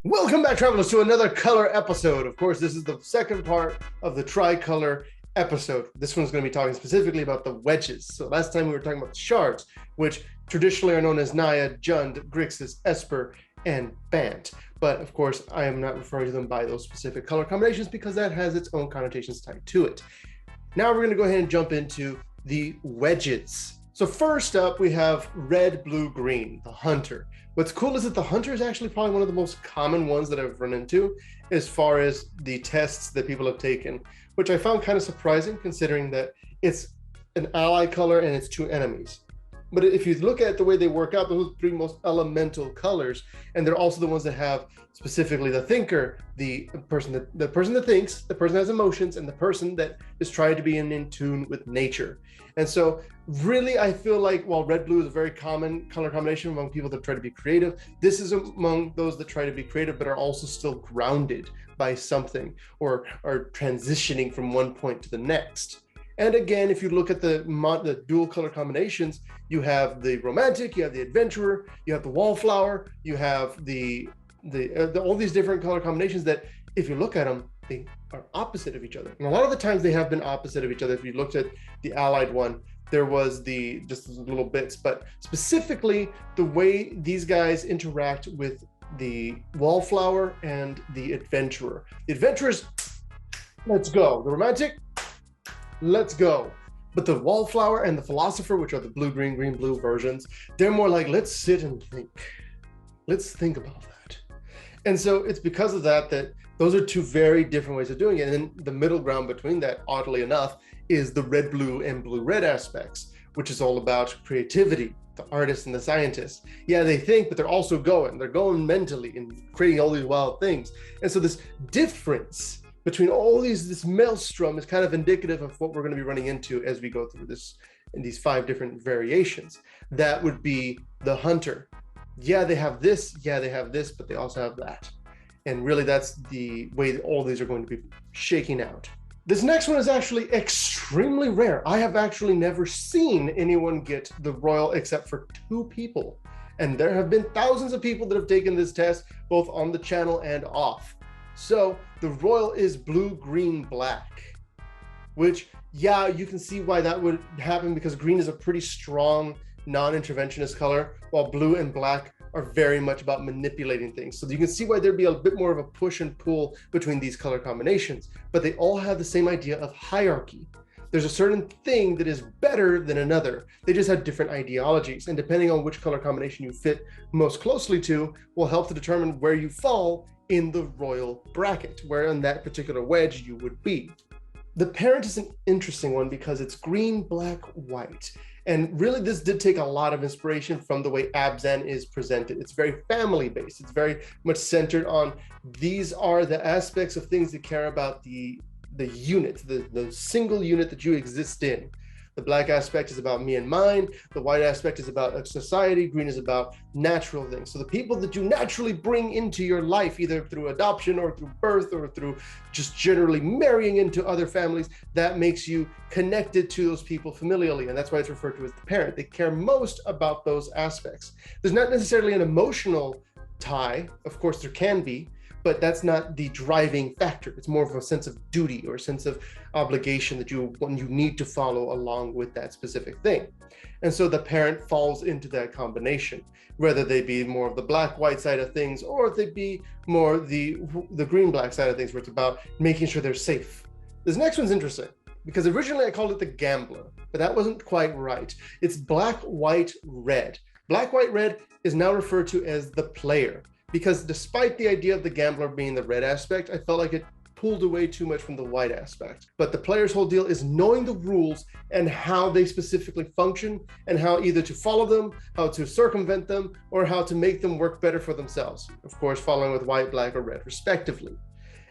Welcome back, travelers, to another color episode. Of course, this is the second part of the tricolor episode. This one's going to be talking specifically about the wedges. So last time we were talking about the shards, which traditionally are known as Naya, Jund, Grixis, Esper, and Bant. But of course, I am not referring to them by those specific color combinations because that has its own connotations tied to it. Now we're going to go ahead and jump into the wedges. So first up, we have red, blue, green, the hunter. What's cool is that the hunter is actually probably one of the most common ones that I've run into as far as the tests that people have taken, which I found kind of surprising considering that it's an ally color and it's two enemies. But if you look at the way they work out, those three most elemental colors, and they're also the ones that have specifically the thinker, the person that thinks, the person that has emotions, and the person that is trying to be in tune with nature. And so really, I feel like while red blue is a very common color combination among people that try to be creative, this is among those that try to be creative but are also still grounded by something or are transitioning from one point to the next. And again, if you look at the dual color combinations, you have the romantic, you have the adventurer, you have the wallflower, you have the all these different color combinations that, if you look at them, they are opposite of each other. And a lot of the times they have been opposite of each other. If you looked at the allied one, there was just little bits, but specifically the way these guys interact with the wallflower and the adventurer. The adventurers, let's go. The romantic, let's go. But the wallflower and the philosopher, which are the blue, green, green, blue versions, they're more like, let's sit and think. Let's think about that. And so it's because of that those are two very different ways of doing it. And then the middle ground between that, oddly enough, is the red, blue, and blue, red aspects, which is all about creativity, the artist and the scientist. Yeah, they think, but they're also going. They're going mentally and creating all these wild things. And so this difference between all this maelstrom is kind of indicative of what we're going to be running into as we go through this in these 5 different variations. That would be the hunter. Yeah, they have this, but they also have that. And really that's the way that all these are going to be shaking out. This next one is actually extremely rare. I have actually never seen anyone get the royal except for 2 people. And there have been thousands of people that have taken this test, both on the channel and off. So the royal is blue, green, black, which, yeah, you can see why that would happen because green is a pretty strong non-interventionist color, while blue and black are very much about manipulating things. So you can see why there'd be a bit more of a push and pull between these color combinations, but they all have the same idea of hierarchy. There's a certain thing that is better than another. They just have different ideologies, and depending on which color combination you fit most closely to will help to determine where you fall in the royal bracket, where in that particular wedge you would be. The parent is an interesting one because it's green, black, white. And really this did take a lot of inspiration from the way Abzan is presented. It's very family based. It's very much centered on these are the aspects of things that care about the unit, the single unit that you exist in. The black aspect is about me and mine. The white aspect is about society. Green is about natural things. So the people that you naturally bring into your life, either through adoption or through birth or through just generally marrying into other families, that makes you connected to those people familially. And that's why it's referred to as the parent. They care most about those aspects. There's not necessarily an emotional tie. Of course, there can be, but that's not the driving factor. It's more of a sense of duty or a sense of obligation that you need to follow along with that specific thing. And so the parent falls into that combination, whether they be more of the black-white side of things or if they be more the green-black side of things, where it's about making sure they're safe. This next one's interesting because originally I called it the gambler, but that wasn't quite right. It's black, white, red. Black, white, red is now referred to as the player. Because despite the idea of the gambler being the red aspect, I felt like it pulled away too much from the white aspect. But the player's whole deal is knowing the rules and how they specifically function and how either to follow them, how to circumvent them, or how to make them work better for themselves. Of course, following with white, black, or red, respectively.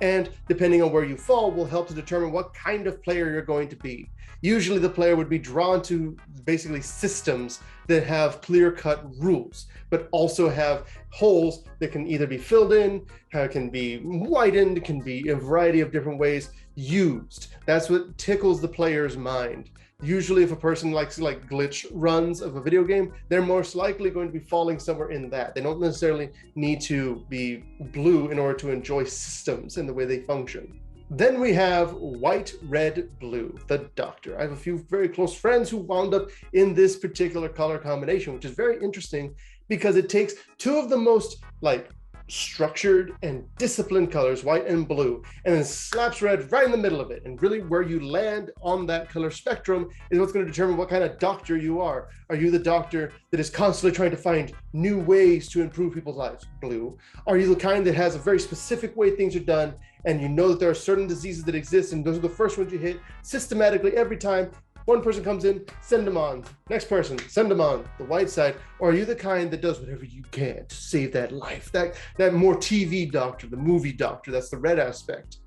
And depending on where you fall will help to determine what kind of player you're going to be. Usually the player would be drawn to basically systems that have clear-cut rules, but also have holes that can either be filled in, can be widened, can be a variety of different ways used. That's what tickles the player's mind. Usually if a person likes like glitch runs of a video game, they're most likely going to be falling somewhere in that. They don't necessarily need to be blue in order to enjoy systems and the way they function. Then we have white, red, blue, the Doctor. I have a few very close friends who wound up in this particular color combination, which is very interesting because it takes two of the most like structured and disciplined colors, white and blue, and then slaps red right in the middle of it. And really where you land on that color spectrum is what's going to determine what kind of doctor you are. Are you the doctor that is constantly trying to find new ways to improve people's lives? Blue. Are you the kind that has a very specific way things are done, and you know that there are certain diseases that exist, and those are the first ones you hit systematically every time one person comes in, send them on. Next person, send them on. The white side. Or are you the kind that does whatever you can to save that life? That more TV doctor, the movie doctor, that's the red aspect.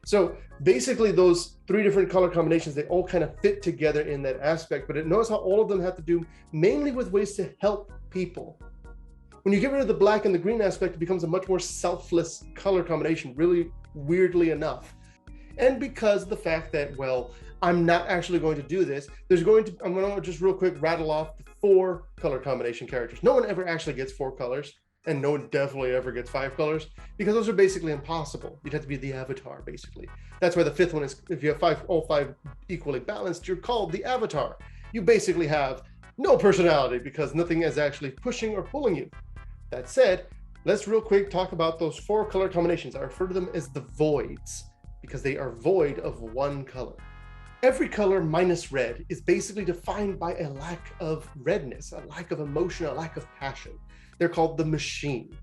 So basically those three different color combinations, they all kind of fit together in that aspect, but notice how all of them have to do mainly with ways to help people. When you get rid of the black and the green aspect, it becomes a much more selfless color combination, really weirdly enough. And because of the fact that, well, I'm not actually going to do this, I'm going to just real quick rattle off the 4 color combination characters. No one ever actually gets 4 colors, and no one definitely ever gets 5 colors, because those are basically impossible. You'd have to be the avatar, basically. That's why the 5th one is, if you have all 5 equally balanced, you're called the avatar. You basically have no personality because nothing is actually pushing or pulling you. That said, let's real quick talk about those 4 color combinations. I refer to them as the voids because they are void of one color. Every color minus red is basically defined by a lack of redness, a lack of emotion, a lack of passion. They're called the machine.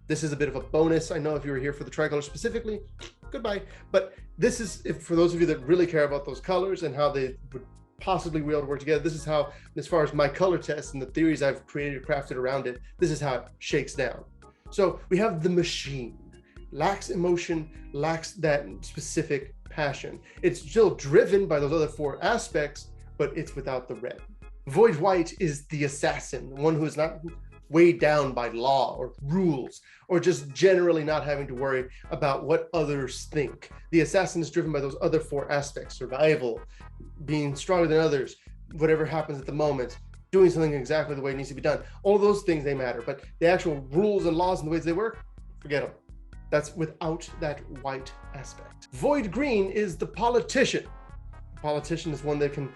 This is a bit of a bonus. I know if you were here for the tricolor specifically, goodbye. But this is, for those of you that really care about those colors and how they would possibly be able to work together, this is how, as far as my color test and the theories I've created, crafted around it, this is how it shakes down. So we have the machine. Lacks emotion, lacks that specific passion. It's still driven by those other 4 aspects, but it's without the red. Void white is the assassin, the one who is not weighed down by law or rules, or just generally not having to worry about what others think. The assassin is driven by those other 4 aspects: survival, being stronger than others, whatever happens at the moment, doing something exactly the way it needs to be done. All those things, they matter, but the actual rules and laws and the ways they work, forget them. That's without that white aspect. Void green is the politician. The politician is one that can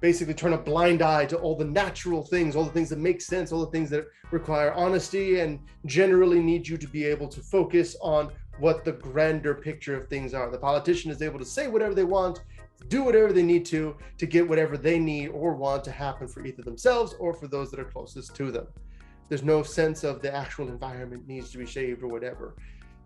basically turn a blind eye to all the natural things, all the things that make sense, all the things that require honesty and generally need you to be able to focus on what the grander picture of things are. The politician is able to say whatever they want, do whatever they need to get whatever they need or want to happen for either themselves or for those that are closest to them. There's no sense of the actual environment needs to be saved or whatever.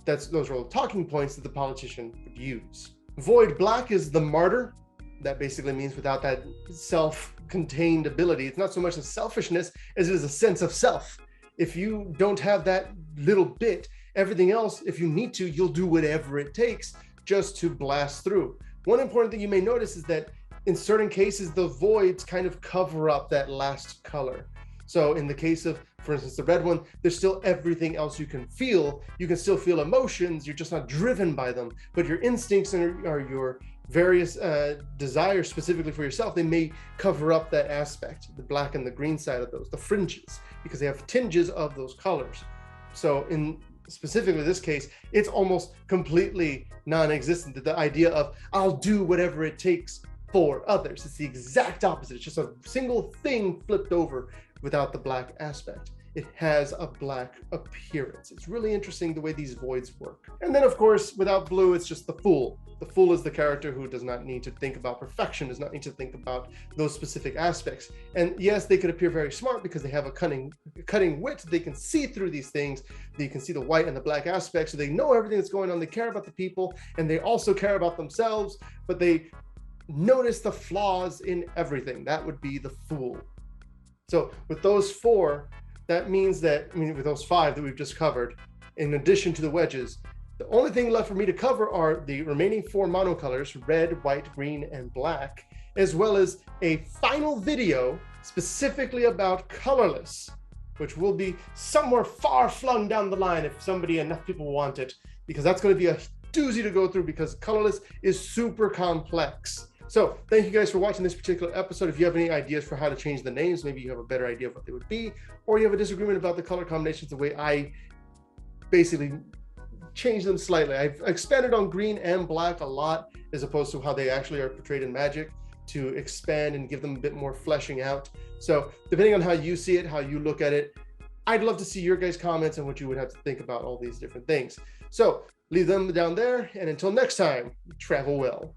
Those are all talking points that the politician would use. Void black is the martyr. That basically means without that self-contained ability. It's not so much a selfishness as it is a sense of self. If you don't have that little bit, everything else, if you need to, you'll do whatever it takes just to blast through. One important thing you may notice is that in certain cases, the voids kind of cover up that last color. So in the case of, for instance, the red one, there's still everything else you can feel. You can still feel emotions, you're just not driven by them, but your instincts and your various desires specifically for yourself, they may cover up that aspect, the black and the green side of those, the fringes, because they have tinges of those colors. So in specifically this case, it's almost completely non-existent, the idea of I'll do whatever it takes for others. It's the exact opposite. It's just a single thing flipped over without the black aspect. It has a black appearance. It's really interesting the way these voids work. And then of course, without blue, it's just the fool. The fool is the character who does not need to think about perfection, does not need to think about those specific aspects. And yes, they could appear very smart because they have a cutting wit. They can see through these things. They can see the white and the black aspects. So they know everything that's going on. They care about the people and they also care about themselves, but they notice the flaws in everything. That would be the fool. So with those 4, that means that, with those 5 that we've just covered, in addition to the wedges, the only thing left for me to cover are the remaining 4 monocolors, red, white, green, and black, as well as a final video specifically about colorless, which will be somewhere far flung down the line if enough people want it, because that's going to be a doozy to go through because colorless is super complex. So thank you guys for watching this particular episode. If you have any ideas for how to change the names, maybe you have a better idea of what they would be, or you have a disagreement about the color combinations, the way I basically change them slightly. I've expanded on green and black a lot, as opposed to how they actually are portrayed in Magic, to expand and give them a bit more fleshing out. So depending on how you see it, how you look at it, I'd love to see your guys' comments and what you would have to think about all these different things. So leave them down there, and until next time, travel well.